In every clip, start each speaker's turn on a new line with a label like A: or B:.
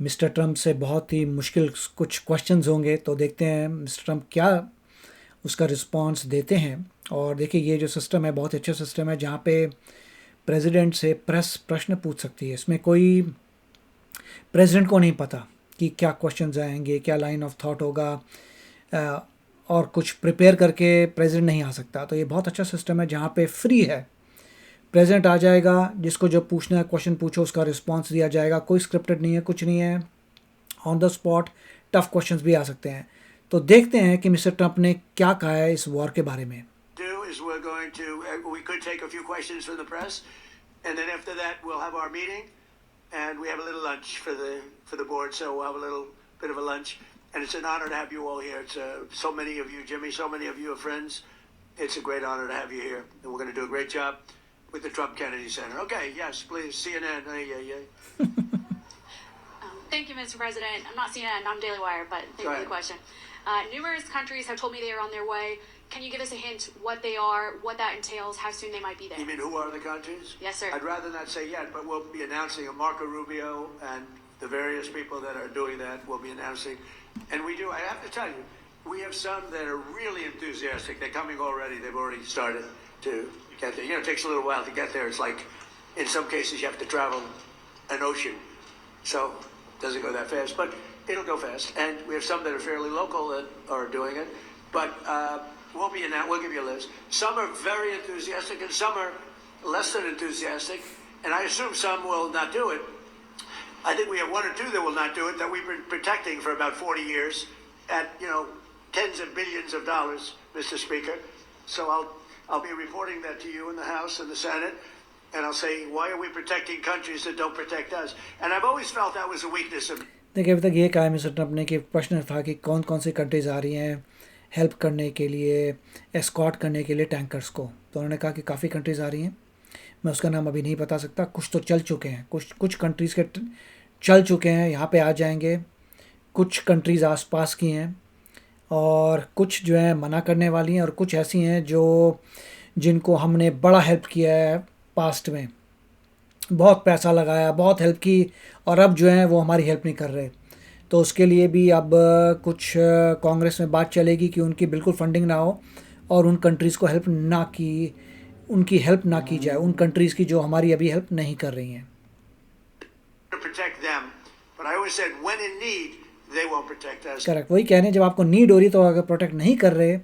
A: Mister Trump से बहुत ही मुश्किल कुछ क्वेश्चंस होंगे, तो देखते हैं मिस्टर ट्रंप क्या उसका रिस्पांस देते हैं। और देखिए, ये जो सिस्टम है बहुत अच्छा सिस्टम है, जहाँ पे प्रेसिडेंट से प्रेस प्रश्न पूछ सकती है। इसमें कोई प्रेसिडेंट को नहीं पता कि क्या क्वेश्चंस आएंगे, क्या लाइन ऑफ थॉट होगा, अ, और कुछ प्रिपेयर करके प्रेसिडेंट नहीं आ सकता। तो ये बहुत अच्छा सिस्टम है जहाँ पे फ्री है, प्रेसिडेंट आ जाएगा, जिसको जो पूछना है क्वेश्चन पूछो, उसका रिस्पांस दिया जाएगा। कोई स्क्रिप्टेड नहीं है, कुछ नहीं है, on the spot tough questions भी आ सकते हैं। तो देखते हैं कि मिस्टर ट्रंप ने क्या कहा है इस वॉर के बारे में।
B: We could take a few questions from the press, and then after that we'll have our meeting, and we have a little lunch for the board. So we'll have a little bit of a lunch, and it's an honor to have you all here. It's so many of you, Jimmy, so many of you are friends. It's a great honor to have you here, and we're going to do a great job with the Trump Kennedy Center. Okay, yes, please, CNN.
C: Thank you, Mr. President. I'm not CNN, I'm Daily Wire, but thank you for the question. Numerous countries have told me they are on their way. Can you give us a hint what they are, what that entails, how soon they might be there?
B: You mean who are the countries?
C: Yes, sir.
B: I'd rather not say yet, but we'll be announcing Marco Rubio and the various people that are doing that. We'll be announcing. And I have to tell you, we have some that are really enthusiastic. They're coming already. They've already started to get there. You know, it takes a little while to get there. It's like, in some cases, you have to travel an ocean. So it doesn't go that fast, but it'll go fast. And we have some that are fairly local that are doing it. But we'll be in that. We'll give you a list. Some are very enthusiastic, and some are less than enthusiastic. And I assume some will not do it. I think we have one or two that will not do it that we've been protecting for about 40 years at, tens of billions of dollars, Mr. Speaker. So I'll be reporting that to you in the House and the Senate. And I'll say, why are we protecting countries that don't protect us? And I've always felt that was a weakness of.
A: देखिए, अभी तक ये कहा है mister Trump ने कि प्रश्न था कि कौन कौन सी कंट्रीज़ आ रही हैं हेल्प करने के लिए, एस्कॉर्ट करने के लिए टैंकर्स को। तो उन्होंने कहा कि काफ़ी कंट्रीज़ आ रही हैं, मैं उसका नाम अभी नहीं बता सकता। कुछ तो चल चुके हैं, कुछ कंट्रीज़ के चल चुके हैं, यहाँ पे आ जाएंगे। कुछ कंट्रीज़ आसपास की हैं, और कुछ जो है मना करने वाली हैं, और कुछ ऐसी हैं जिनको हमने बड़ा हेल्प किया है पास्ट में, बहुत पैसा लगाया, बहुत हेल्प की, और अब जो है वो हमारी हेल्प नहीं कर रहे। तो उसके लिए भी अब कुछ कांग्रेस में बात चलेगी कि उनकी बिल्कुल फंडिंग ना हो, और उन कंट्रीज़ को उनकी हेल्प ना की जाए, उन कंट्रीज़ की जो हमारी अभी हेल्प नहीं कर रही हैं। करेक्ट, वही कह रहे हैं, जब आपको नीड हो रही तो अगर प्रोटेक्ट नहीं कर रहे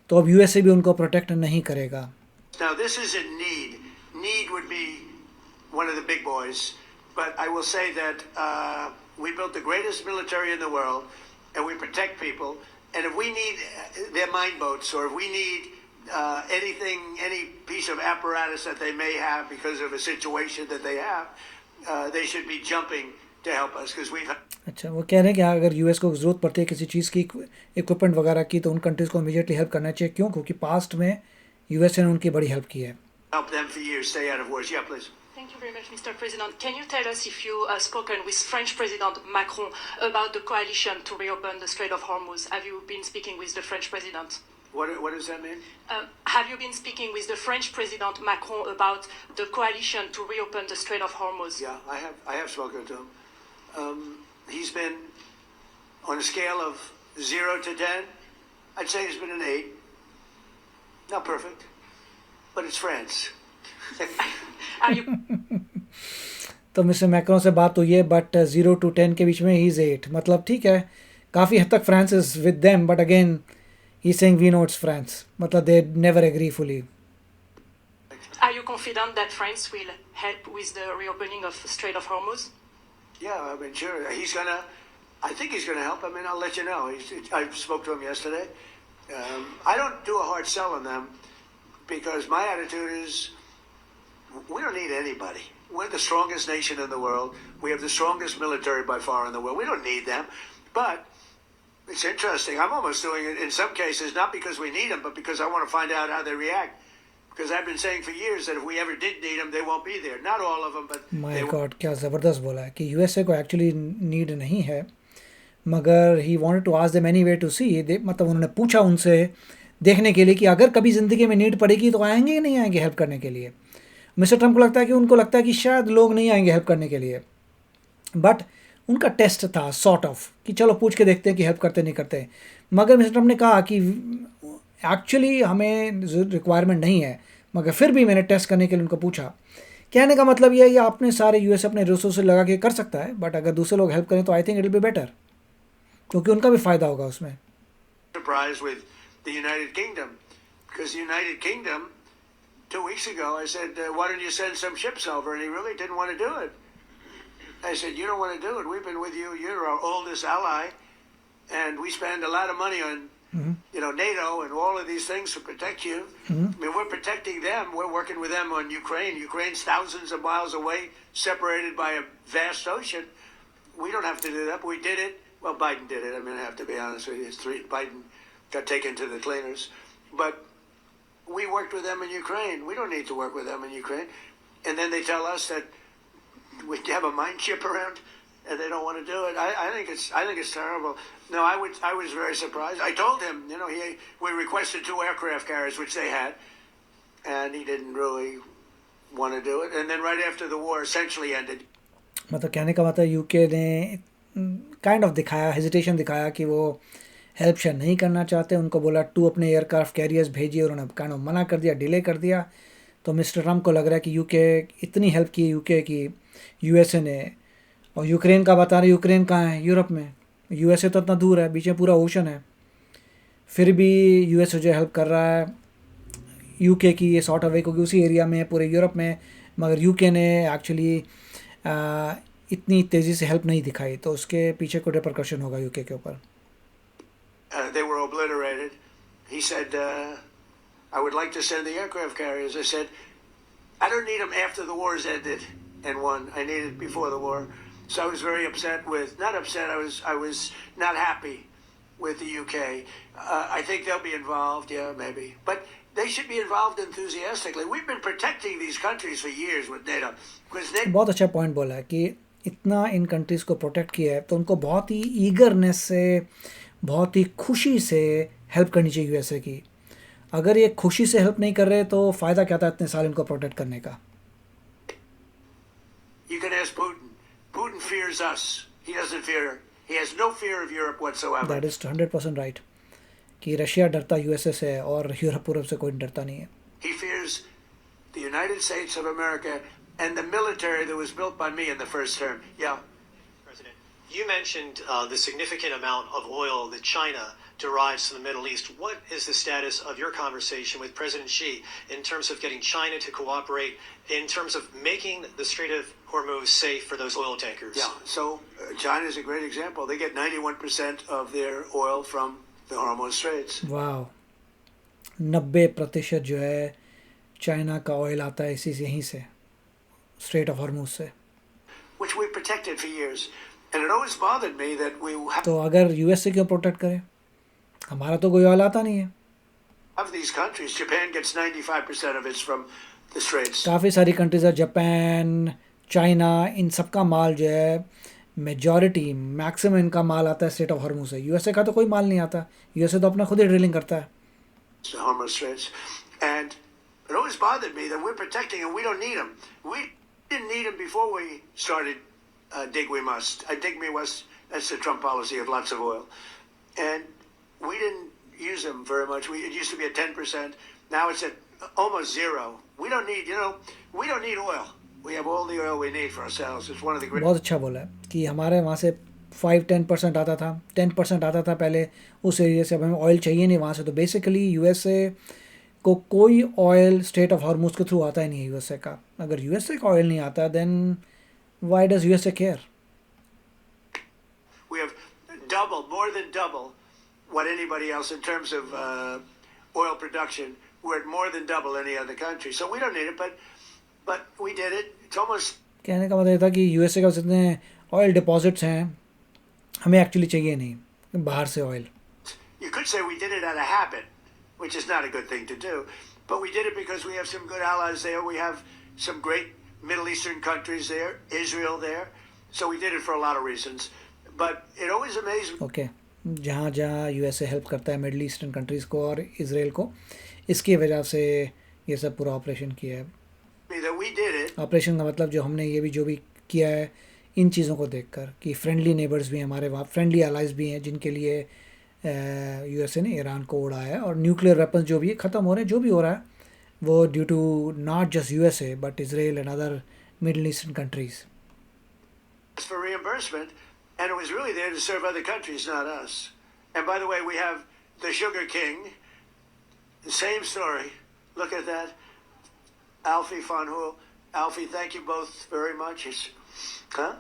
A: तो अब यूएसए भी उनको प्रोटेक्ट नहीं करेगा।
B: Now this is a need. Need would be one of the big boys, but I will say that we built the greatest military in the world, and we protect people. And if we need their mine boats, or if we need anything, any piece of apparatus that they may have because of a situation that they have, they should be jumping to help us because we've.
A: अच्छा, वो कह रहे हैं कि अगर US को ज़रूरत पड़ती है किसी चीज़ की, इक्विपमेंट वगैरह की, तो उन कंट्रीज़ को इमीडिएटली हेल्प करना चाहिए। क्यों? क्योंकि पास्ट में यूएस ने उनकी बड़ी हेल्प की है।
B: Help them for years, stay out of wars. Yeah, please.
D: Thank you very much, Mr. President. Can you tell us if you spoken with French President Macron about the coalition to reopen the Strait of Hormuz? Have you been speaking with the French President?
B: What does that mean?
D: Have you been speaking with the French President Macron about the coalition to reopen the Strait of Hormuz?
B: Yeah, I have spoken to him. He's been on a scale of 0 to 10. I'd say he's been an 8. Not perfect, but it's France.
D: Are you?
A: तो mister Macron से बात हुई है, but 0 to 10 के बीच में he is 8। मतलब ठीक है, काफ़ी हद तक France is with them, but again he saying we know it's France, मतलब they never agree fully.
D: Are you confident that France will help with the reopening of Strait of Hormuz?
B: Yeah, I mean, sure. I think he's gonna help. I mean, I'll let you know. I spoke to him yesterday. I don't do a hard sell on them because my attitude is we don't need anybody. We're the strongest nation in the world. We have the strongest military by far in the world. We don't need them. But it's interesting. I'm almost doing it in some cases, not because we need them, but because I want to find out how they react. Because I've been saying for years that if we ever did need them, they won't be there. Not all of them, but.
A: My God, क्या ज़बरदस्त बोला है कि USA को actually need नहीं है, मगर he wanted to ask them anyway to see. मतलब उन्होंने पूछा उनसे देखने के लिए कि अगर कभी ज़िंदगी में नीड पड़ेगी तो आएंगे या नहीं आएंगे हेल्प करने के लिए। मिस्टर ट्रंप को लगता है कि उनको लगता है कि शायद लोग नहीं आएंगे हेल्प करने के लिए, बट उनका टेस्ट था सॉर्ट ऑफ कि चलो पूछ के देखते हैं कि हेल्प करते नहीं करते। मगर मिस्टर ट्रम्प ने कहा कि एक्चुअली हमें रिक्वायरमेंट नहीं है, मगर फिर भी मैंने टेस्ट करने के लिए उनको पूछा। कहने का मतलब ये है कि आपने सारे यूएस अपने रिसोर्सेज लगा के कर सकता है, बट अगर दूसरे लोग हेल्प करें तो I think it will be better, क्योंकि उनका भी फ़ायदा होगा उसमें।
B: Surprised with the United Kingdom, because the United Kingdom 2 weeks ago I said, why don't you send some ships over, and he really didn't want to do it. I said, you don't want to do it, we've been with you, you're our oldest ally, and we spend a lot of money on NATO and all of these things to protect you. I mean, we're protecting them. We're working with them on Ukraine. Ukraine's thousands of miles away, separated by a vast ocean. We don't have to do that, but we did it. Well, Biden did it. I mean, I have to be honest with you. Biden got taken to the cleaners. But we worked with them in Ukraine. We don't need to work with them in Ukraine. And then they tell us that we have a mine ship around, and they don't want to do it. I think it's terrible. No, I was very surprised. I told him, we requested 2 aircraft carriers, which they had, and he didn't really want to do it. And then right after the war essentially ended.
A: मतलब कहने का मतलब UK ने kind of दिखाया, hesitation दिखाया कि वो help share नहीं करना चाहते। उनको बोला 2 अपने एयरक्राफ्ट कैरियर्स भेजिए, उन्होंने काइंड ऑफ मना कर दिया, डिले कर दिया। तो मिस्टर ट्रम्प को लग रहा है कि यूके इतनी हेल्प की यूके की यूएसए ने, और यूक्रेन का बता रहे, यूक्रेन कहाँ है? यूरोप में। यूएसए तो इतना दूर है, बीच में पूरा ओशन है, फिर भी यूएसए जो हेल्प कर रहा है यूके की ये सॉर्ट अवे, क्योंकि उसी एरिया में है पूरे यूरोप में। मगर यूके ने एक्चुअली इतनी तेज़ी से हेल्प नहीं दिखाई, तो उसके पीछे कोई रिपरकशन होगा यूके के ऊपर।
B: They were obliterated. He said, I would like to send the aircraft carriers. I said, I don't need them after the war's ended and won. I need it before the war. So I was very upset with, not upset, I was not happy with the UK. I think they'll be involved, yeah, maybe. But they should be involved enthusiastically. We've been protecting these countries for years with NATO.
A: बहुत अच्छा point बोला है कि इतना इन countries को protect किया है, तो उनको बहुत ही ईगरनेस से, बहुत ही खुशी से हेल्प करनी चाहिए यूएसए की। अगर ये खुशी से हेल्प नहीं कर रहे तो फ़ायदा क्या था इतने साल इनको प्रोटेक्ट करने का?
B: You can ask Putin. Putin fears us. He doesn't fear. He has no fear of Europe whatsoever.
A: That is 100% right. कि रशिया डरता यूएसए से और यूरोप से कोई डरता नहीं है।
B: He fears the United States of America and the military that was built by me in the first term. Yeah.
E: President, you mentioned the significant amount of oil that China derives from the Middle East. What is the status of your conversation with President Xi in terms of getting China to cooperate, in terms of making the Strait of Hormuz safe for those oil tankers?
B: Yeah, so China is a great example. They get 91% of their oil from the Hormuz Straits.
A: वाह, 90% जो है China का oil आता है इसी से, यहीं से, स्ट्रेट ऑफ हॉर्मुज से।
B: Which we protected for years. And it always bothered me that we
A: तो अगर यूएसए क्यों प्रोटेक्ट करे? हमारा तो कोई ऑयल आता नहीं है।
B: have these countries. Japan gets 95% of it from the Straits.
A: काफ़ी सारी कंट्रीज है, जापान, चाइना, इन सब का माल जो है मेजॉरिटी, मैक्सिमम इनका माल आता है स्ट्रेट ऑफ हॉर्मुज से। यूएसए का तो कोई माल नहीं आता, यूएसए तो अपना खुद ही ड्रिलिंग करता है।
B: The Hormuz Straits. And it always bothered me that we're protecting and we don't need them. We didn't need them before we started Dig We Must. Dig Me Must, that's the Trump policy of lots of oil. And we didn't use them very much. It used to be at 10%. Now it's at almost zero. We don't need, we don't need oil. We have all the oil we need for ourselves. It's one of the great...
A: बहुत अच्छा बोला है कि हमारे वहाँ से 5-10% आता था, 10% आता था पहले उस एरिया से, अब हमें ऑयल चाहिए नहीं वहाँ से। तो बेसिकली यूएसए को कोई ऑयल स्ट्रेट ऑफ हॉर्मुज के थ्रू आता ही नहीं है यूएसए का। अगर यूएसए का ऑयल नहीं आता, then why does USA care?
B: We have double, more than double what anybody else in terms of oil production. We're at more than double any other country. So we don't need it, but we did it. It's almost...
A: कहने का मतलब ये था कि USA का जितने oil deposits हैं हमें एक्चुअली चाहिए नहीं बाहर से oil.
B: You could say we did it out of habit, which is not a good thing to do, but we did it because we have some good allies there. We have some great Middle Eastern countries there, Israel there. So we did it for a lot of reasons. But it always amazed me.
A: Okay. जहाँ जहाँ USA help करता है middle eastern countries को और Israel को, इसकी वजह से ये सब पूरा ऑपरेशन किया है।
B: That we did it.
A: Operation का मतलब जो हमने ये भी जो भी किया है इन चीज़ों को देखकर कि फ्रेंडली नेबर्स भी हैं हमारे वहाँ, फ्रेंडली allies भी हैं जिनके लिए यूएसए ने ईरान को उड़ाया है, और न्यूक्लियर वेपन्स जो भी ख़त्म हो रहे हैं, जो भी हो रहा है वो due to not just USA but Israel and other middle eastern countries.
B: For reimbursement, and it was really there to serve other countries, not us. And by the way, we have the Sugar King, the same story. Look at that. Alfie Fanhul. Alfie, thank you both very much. Huh?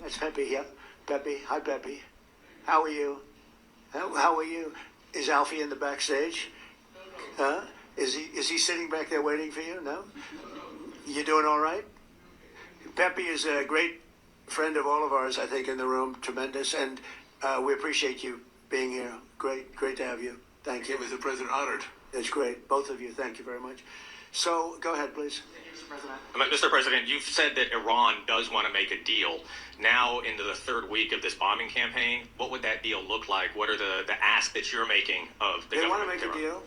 B: That's Pepe, yeah. Pepe. Hi, Pepe. How are you? How are you? Is Alfie in the backstage? Huh? Is he sitting back there waiting for you? No? You doing all right? Pepe is a great friend of all of ours, I think, in the room. Tremendous. And we appreciate you being here. Great to have you. Thank you.
F: Mr. President, honored.
B: It's great. Both of you. Thank you very much. So, go ahead, please.
G: Mr. President, you've said that Iran does want to make a deal. Now, into the third week of this bombing campaign, what would that deal look like? What are the asks that you're making of the
B: They want to
G: government
B: make
G: of
B: a
G: Iran?
B: deal.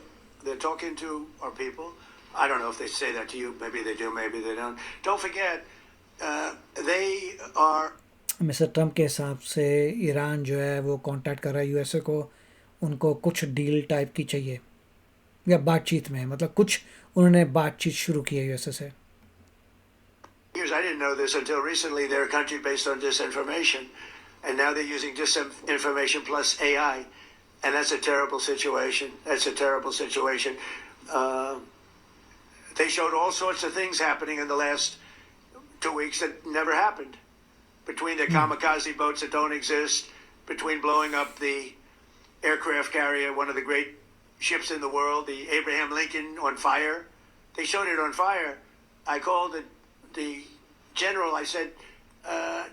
B: They're talking to our people. I don't know if they say that to you. Maybe they do, maybe they don't. Don't forget, they are
A: mister Trump के हिसाब से Iran जो है वो contact कर रहा है USA को, उनको कुछ डील टाइप की चाहिए या बातचीत में, मतलब कुछ उन्होंने बातचीत शुरू की है यूएसए से.
B: years. I didn't know this until recently. They're a country based on disinformation, and now they're using disinformation plus AI, and that's a terrible situation. That's a terrible situation. They showed all sorts of things happening in the last 2 weeks that never happened. Between the kamikaze boats that don't exist, between blowing up the aircraft carrier, one of the great ships in the world, the Abraham Lincoln, on fire. They showed it on fire. I called the general. I said,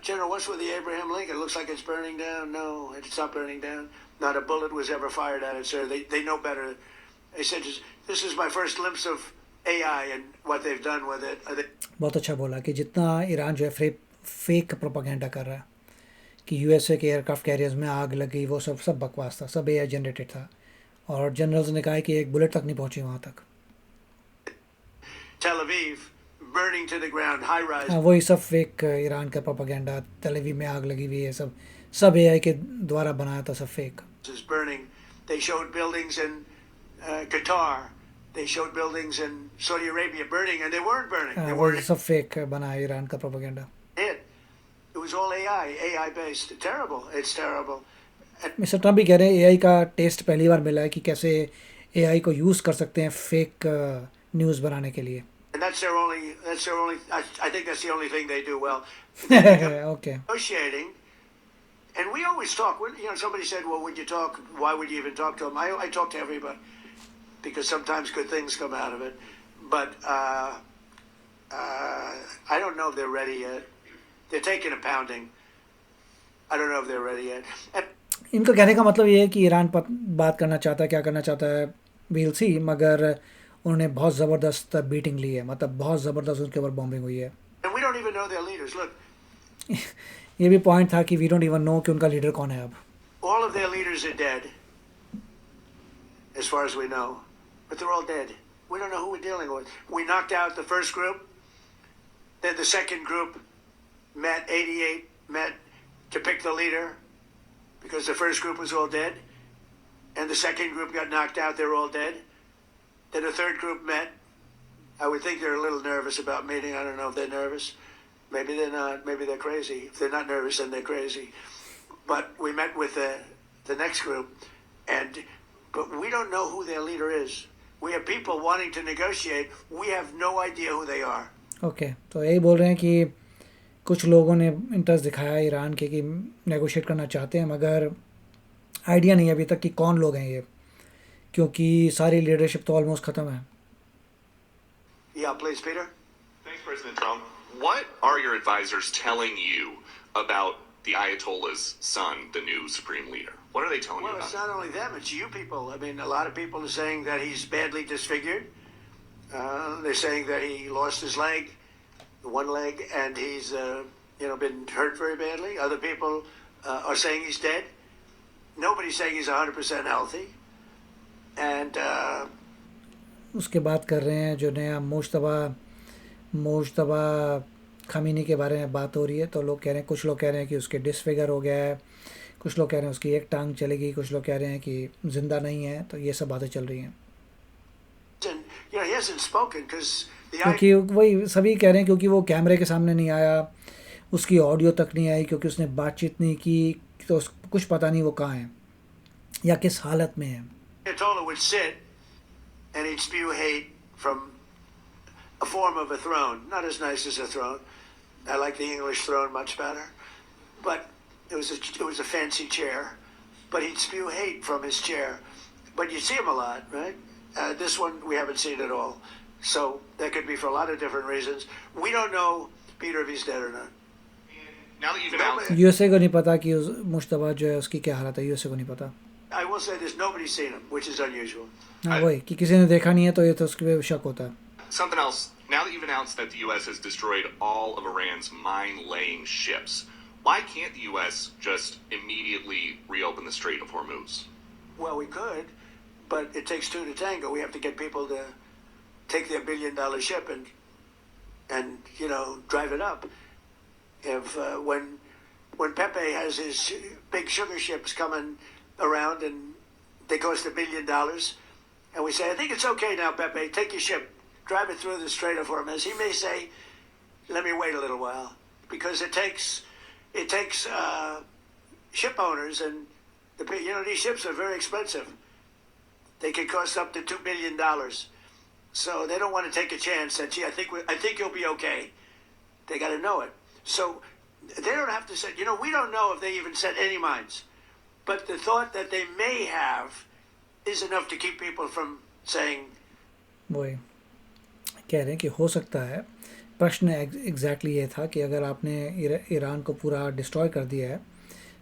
B: General, what's with the Abraham Lincoln? It looks like it's burning down. No, it's not burning down. Not a bullet was ever fired at it, sir. They know better. They said, this is my first glimpse of AI and what they've done with it.
A: बहुत अच्छा बोला कि जितना Iran जो है fake propaganda कर रहा है कि यूएसए के एयरक्राफ्ट कैरियर्स में आग लगी, वो सब बकवास था, सब एआई जनरेटेड था, और जनरल्स ने कहा कि एक बुलेट तक नहीं पहुंची वहाँ तक.
B: Tel Aviv burning to the ground, high rise.
A: हाँ, वही सब फेक ईरान का प्रोपागेंडा, तेल अवीव में आग लगी हुई है, सब एआई के द्वारा बनाया था, सब fake.
B: Is burning. They showed buildings in Qatar. They showed buildings in Saudi Arabia burning, and they weren't burning.
A: हाँ,
B: They
A: वही
B: weren't
A: सब फेक बनाया ईरान का propaganda.
B: hit. It was all AI based. Terrible. It's terrible.
A: Mister Trump भी कह रहे हैं AI का टेस्ट पहली बार मिला है कि कैसे एआई को यूज़ कर सकते हैं फेक न्यूज़ बनाने के लिए.
B: And that's their only, I think that's the only thing they do well.
A: Okay.
B: Negotiating. And we always talk. Somebody said, well, would you talk? Why would you even talk to them? I talk to everybody because sometimes good things come out of it. But I don't know if they're ready yet. They're taking a pounding. I don't know if they're ready yet.
A: इनका कहने का मतलब ये है कि Iran बात करना चाहता है, क्या करना चाहता है वील सी, मगर उन्होंने बहुत ज़बरदस्त बीटिंग ली है, मतलब बहुत ज़बरदस्त उनके ऊपर बॉम्बिंग हुई है.
B: And we don't even know their leaders. Look,
A: ये भी पॉइंट था कि वी डोंट इवन नो कि उनका लीडर कौन है अब.
B: all of their leaders are dead, as far as we know. But they're all dead. We don't know who we're dealing with. We knocked out the first group. Then the second group met, 88 met to pick the leader because the first group was all dead. And the second group got knocked out. They're all dead. Then the third group met. I would think they're a little nervous about meeting. I don't know if they're nervous. Maybe they're not. Maybe they're crazy. If they're not nervous, then they're crazy. But we met with the next group, but we don't know who their leader is. We have people wanting to negotiate. We have no idea who they are.
A: Okay, तो यही बोल रहे हैं कि कुछ लोगों ने interest दिखाया ईरान के कि नेगोशिएट करना चाहते हैं, मगर आइडिया नहीं है अभी तक कि कौन लोग हैं ये, क्योंकि सारी लीडरशिप तो ऑलमोस्ट ख़त्म है.
B: Yeah, please, Peter.
F: Thanks, President Trump. What are your advisors telling you about the Ayatollah's son, the new supreme leader? What are they telling
B: Well,
F: you
B: it's
F: about
B: not only them, it's you people. I mean, a lot of people are saying that he's badly disfigured. They're saying that he lost his leg, one leg, and he's been hurt very badly. Other people are saying he's dead. Nobody's saying he's 100% healthy. And
A: उसके बात कर रहे हैं जो नया Mushtaba Khomeini के बारे में बात हो रही है, तो लोग कह रहे हैं, कुछ लोग कह रहे हैं कि उसके डिसफिगर हो गया है, कुछ लोग कह रहे हैं उसकी एक टांग चलेगी, कुछ लोग कह रहे हैं कि ज़िंदा नहीं है। तो ये सब बातें चल रही हैं,
B: And, he hasn't spoken because
A: क्योंकि वही सभी कह रहे हैं क्योंकि वो कैमरे के सामने नहीं आया, उसकी ऑडियो तक नहीं आई, क्योंकि उसने बातचीत नहीं की, तो कुछ पता नहीं वो कहाँ है या किस हालत में है।
B: Ayatollah would sit and he'd spew hate from a form of a throne, not as nice as a throne. I like the English throne much better, but it was a fancy chair. But he'd spew hate from his chair. But you see him a lot, right? This one we haven't seen at all. So that could be for a lot of different reasons. We don't know, Peter, if he's dead or not.
F: Now that you've announced,
A: USA को नहीं पता कि मुश्तबा जो है उसकी क्या हालत है, यूएसए को नहीं पता।
B: I will say this: nobody's seen him, which is unusual.
A: हाँ वही कि किसी ने देखा नहीं है, तो ये तो उसके पे शक होता है।
F: something else. Now that you've announced that the U.S. has destroyed all of Iran's mine-laying ships, why can't the U.S. just immediately reopen the Strait of Hormuz?
B: Well, we could, but it takes two to tango. We have to get people to take their billion-dollar ship and drive it up. If when Pepe has his big sugar ships coming around and they cost $1 billion, and we say, I think it's okay now, Pepe, take your ship, drive it through the Strait of Hormuz. He may say, let me wait a little while, because it takes ship owners, and these ships are very expensive. They can cost up to $2 billion. So they don't want to take a chance that, gee, I think you'll be okay. They got to know it. So they don't have to say, we don't know if they even set any mines. But the thought that they may have is enough to keep people from saying.
A: वही कह रहे हैं कि हो सकता है। प्रश्न exactly ये था कि अगर आपने ईरान को पूरा डिस्ट्रॉय कर दिया है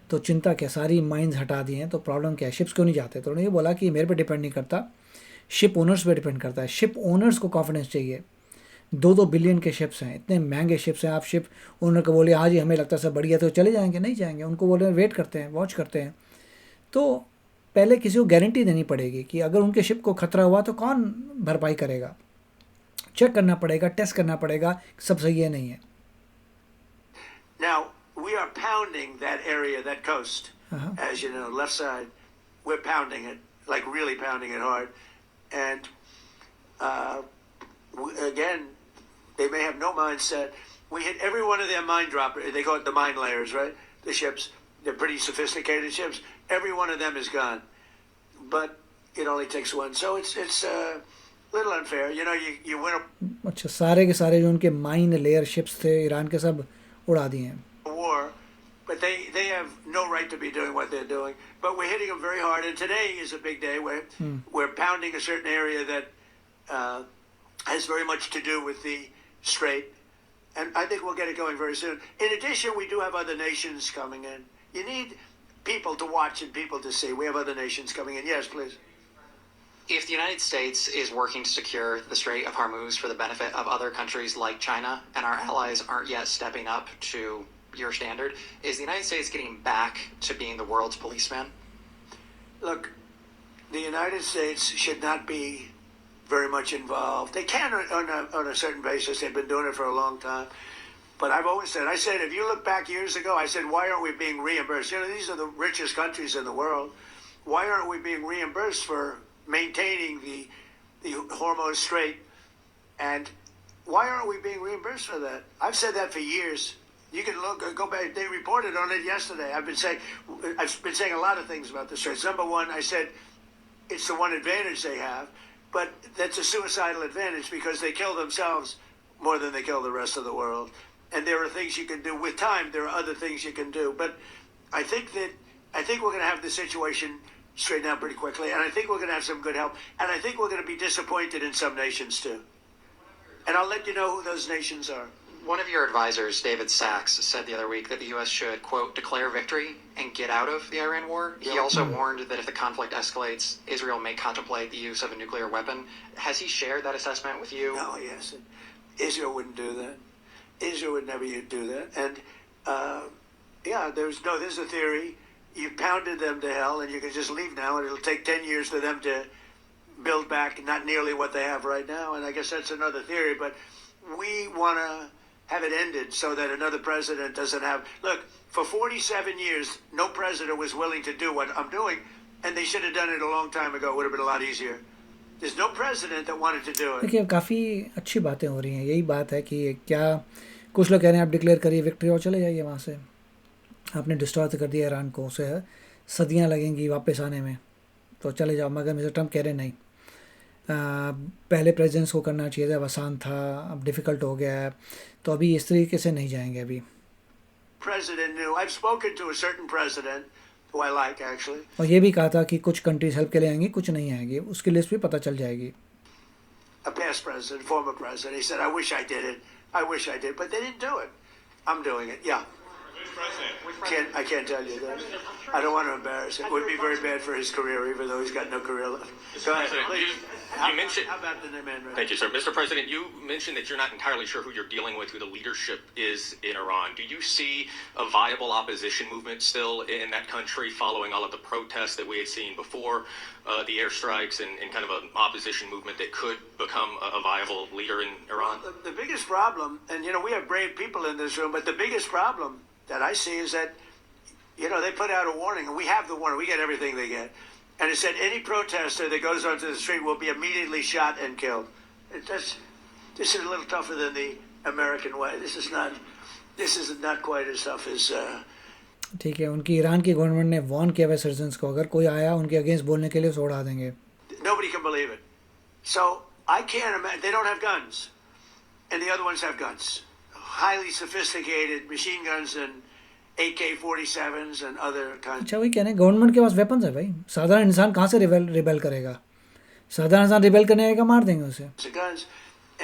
A: तो चिंता क्या, सारी माइंस हटा दिए हैं तो प्रॉब्लम क्या है, शिप्स क्यों नहीं जाते। तो उन्होंने ये बोला कि मेरे पे डिपेंड नहीं करता, शिप ओनर्स पे डिपेंड करता है। शिप ओनर्स को कॉन्फिडेंस चाहिए। 2-2 बिलियन के शिप्स हैं, इतने महंगे शिप्स हैं। आप शिप ओनर को बोले हाँ जी हमें लगता है सब बढ़िया, तो चले जाएंगे? नहीं जाएंगे। उनको बोले वेट करते हैं, वॉच करते हैं। तो पहले किसी को गारंटी देनी पड़ेगी कि अगर उनके शिप को खतरा हुआ तो कौन भरपाई करेगा। चेक करना पड़ेगा, टेस्ट करना पड़ेगा, सब सही है नहीं है।
B: Now we are pounding that area, that coast, as you know, left side. We're pounding it, like really pounding it hard, and again, they may have no mindset. We hit every one of their mine droppers. They call it the mine layers, right? The ships. They're pretty sophisticated ships. Every one of them is gone, but it only takes one. So it's a little unfair. You win
A: अच्छा, सारे के सारे जो उनके mine layer ships थे Iran के सब उड़ा दिए हैं।
B: a war, but they have no right to be doing what they're doing. But we're hitting them very hard, and today is a big day where we're pounding a certain area that has very much to do with the strait, and I think we'll get it going very soon. In addition, we do have other nations coming in. You need people to watch and people to see. We have other nations coming in. Yes, please.
H: If the United States is working to secure the Strait of Hormuz for the benefit of other countries like China, and our allies aren't yet stepping up to your standard, is the United States getting back to being the world's policeman?
B: Look, the United States should not be very much involved. They can on a certain basis. They've been doing it for a long time. But I've always said, if you look back years ago, I said, why aren't we being reimbursed? These are the richest countries in the world. Why aren't we being reimbursed for maintaining the Hormuz Strait? And why aren't we being reimbursed for that? I've said that for years. You can go back. They reported on it yesterday. I've been saying a lot of things about the Straits. Number one, I said it's the one advantage they have, but that's a suicidal advantage because they kill themselves more than they kill the rest of the world. And there are things you can do with time. There are other things you can do. But I think we're going to have the situation straighten out pretty quickly, and I think we're going to have some good help, and I think we're going to be disappointed in some nations too. And I'll let you know who those nations are.
H: One of your advisors, David Sachs, said the other week that the U.S. should, quote, declare victory and get out of the Iran war. He also warned that if the conflict escalates, Israel may contemplate the use of a nuclear weapon. Has he shared that assessment with you?
B: No, he hasn't. Israel wouldn't do that. Israel would never do that. And, there's a theory. You pounded them to hell, and you can just leave now, and it'll take 10 years for them to build back not nearly what they have right now. And I guess that's another theory. But we want to have it ended so that another president doesn't have. Look, for 47 years, no president was willing to do what I'm doing, and they should have done it a long time ago. It would have been a lot easier. There's no president that wanted to do it.
A: देखिए काफ़ी अच्छी बातें हो रही हैं, यही बात है कि क्या कुछ लोग कह रहे हैं आप डिक्लेयर करिए विक्ट्री और चले जाइए वहाँ से, आपने डिस्ट्रॉय कर दिया ईरान को, उसे सदियाँ लगेंगी वापस आने में, तो चले जाओ। मगर मिस्टर ट्रम्प कह रहे नहीं, पहले प्रेसिडेंट्स को करना चाहिए था, अब आसान था, अब डिफ़िकल्ट हो गया है, तो अभी इस तरीके से नहीं जाएंगे अभी।
B: President knew. I've spoken to a certain president who I like actually.
A: और ये भी कहा था कि कुछ कंट्रीज हेल्प के लिए आएंगी, कुछ नहीं आएंगी, उसकी लिस्ट भी पता चल जाएगी।
B: A past president, former president. He said, "I wish I did it. I wish I did, but they didn't do it. I'm doing it." Yeah. I can't tell you that. I don't want to embarrass him. It would be very bad for his career, even though he's got no career left. Go ahead, please.
G: You mentioned.
B: How about the man?
G: Thank you, sir. Mr. President, you mentioned that you're not entirely sure who you're dealing with, who the leadership is in Iran. Do you see a viable opposition movement still in that country following all of the protests that we had seen before the airstrikes and kind of an opposition movement that could become a viable leader in Iran?
B: Well, the biggest problem, and we have brave people in this room, but the biggest problem that I see is that, they put out a warning, and we have the warning. We get everything they get. And it said any protester that goes onto the street will be immediately shot and killed. This is a little tougher than the American way. This is not quite as tough as.
A: ठीक है, उनकी Iran की government ने warn किया है citizens को, अगर कोई आया उनके अगेंस्ट बोलने के लिए उसे उड़ा देंगे।
B: Nobody can believe it. So I can't imagine. They don't have guns, and the other ones have guns. Highly sophisticated machine guns and AK-47s and other kinds.
A: अच्छा, वही कह रहे हैं गवर्नमेंट के पास वेपन्स है भाई, साधारण इंसान कहाँ से रिबेल करेगा? साधारण इंसान रिबेल करने आएगा, मार देंगे उसे।
B: Guns,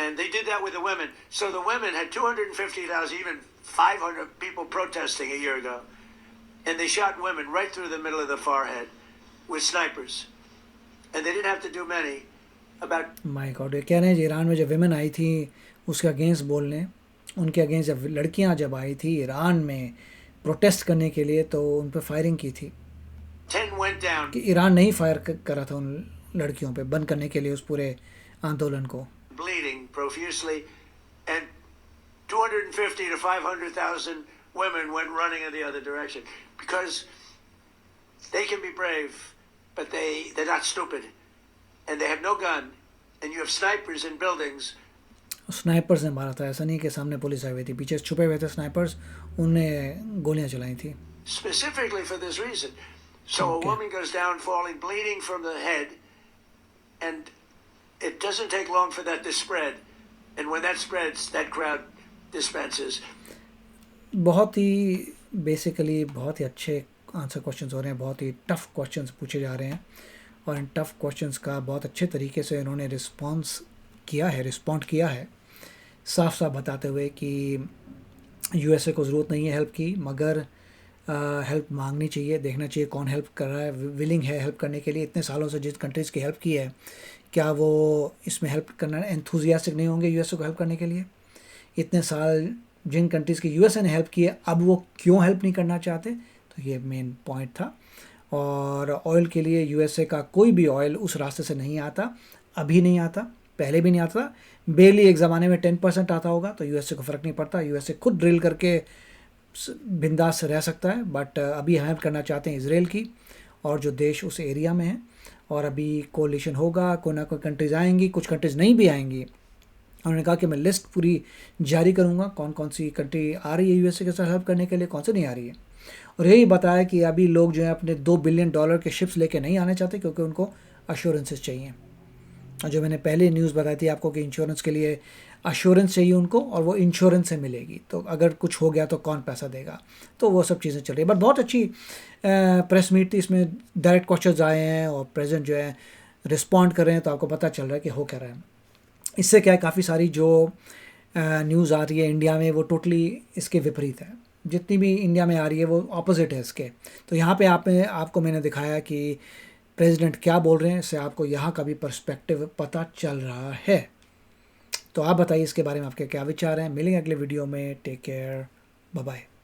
B: and they did that with the women. So the women had 250,000, even 500 people protesting a year ago, and they shot women right through the middle of the forehead with snipers, and they didn't have to do many. About
A: my God, ये कह रहे हैं Iran में जब women आई थी उसके against बोलने, उनके अगेंस्ट जब लड़कियां जब आई थी ईरान में प्रोटेस्ट करने के लिए, तो उन पर फायरिंग की थी।
B: 10 went down.
A: कि ईरान नहीं फायर करा था उन लड़कियों पे बंद करने के लिए उस पूरे आंदोलन को।
B: Bleeding profusely, and 250 to 500,000 women went running in the other direction because they can be brave, but they're not stupid, and they have no gun, and you have snipers in buildings.
A: Snipers ने मारा था, ऐसा नहीं कि सामने police आई हुई थी, पीछे छुपे हुए थे स्नाइपर्स, उनने गोलियां चलाई थी।
B: Specifically for this reason. So a woman goes down falling, bleeding from the head, and it doesn't take long for that to spread. And when that spreads, that crowd dispenses.
A: बहुत ही basically बहुत ही अच्छे answer questions हो रहे हैं, बहुत ही tough questions पूछे जा रहे हैं, और इन टफ क्वेश्चंस का बहुत अच्छे तरीके से इन्होंने रिस्पॉन्ड किया है, साफ साफ बताते हुए कि यूएसए को ज़रूरत नहीं है हेल्प की, मगर हेल्प मांगनी चाहिए, देखना चाहिए कौन हेल्प कर रहा है, विलिंग है हेल्प करने के लिए। इतने सालों से जिस कंट्रीज़ की हेल्प की है, क्या वो इसमें हेल्प करना एंथुजियास्टिक नहीं होंगे यूएसए को हेल्प करने के लिए? इतने साल जिन कंट्रीज़ की यूएसए ने हेल्प की है, अब वो क्यों हेल्प नहीं करना चाहते? तो ये मेन पॉइंट था। और ऑयल के लिए यूएसए का कोई भी ऑयल उस रास्ते से नहीं आता, अभी नहीं आता, पहले भी नहीं आता, बेली एक ज़माने में 10% आता होगा, तो यूएसए को फ़र्क नहीं पड़ता, यूएसए खुद ड्रिल करके बिंदास रह सकता है। बट अभी हेल्प करना चाहते हैं इसराइल की और जो देश उस एरिया में हैं, और अभी कोलिशन होगा, कोई ना कोई कंट्रीज़ आएंगी, कुछ कंट्रीज़ नहीं भी आएंगी। उन्होंने कहा कि मैं लिस्ट पूरी जारी करूंगा, कौन कौन सी कंट्री आ रही है यूएसए के साथ हेल्प करने के लिए, कौन सी नहीं आ रही है। और यही बताया कि अभी लोग जो है अपने $2 बिलियन के शिप्स लेके नहीं आने चाहते, क्योंकि उनको अश्योरेंसेस चाहिए। और जो मैंने पहले न्यूज़ बताई थी आपको कि इंश्योरेंस के लिए अश्योरेंस चाहिए उनको, और वो इंश्योरेंस से मिलेगी, तो अगर कुछ हो गया तो कौन पैसा देगा, तो वो सब चीज़ें चल रही है। बट बहुत अच्छी प्रेस मीट थी, इसमें डायरेक्ट क्वेश्चंस आए हैं और प्रेसिडेंट जो है रिस्पॉन्ड कर रहे हैं, तो आपको पता चल रहा है कि हो क्या रहा है। इससे क्या है, काफ़ी सारी जो न्यूज़ आ रही है इंडिया में वो टोटली इसके विपरीत है, जितनी भी इंडिया में आ रही है वो ऑपोजिट है इसके। तो यहाँ पे आपको मैंने दिखाया कि प्रेसिडेंट क्या बोल रहे हैं, इससे आपको यहाँ का भी पर्सपेक्टिव पता चल रहा है। तो आप बताइए इसके बारे में आपके क्या विचार हैं। मिलेंगे अगले वीडियो में, टेक केयर, बाय बाय।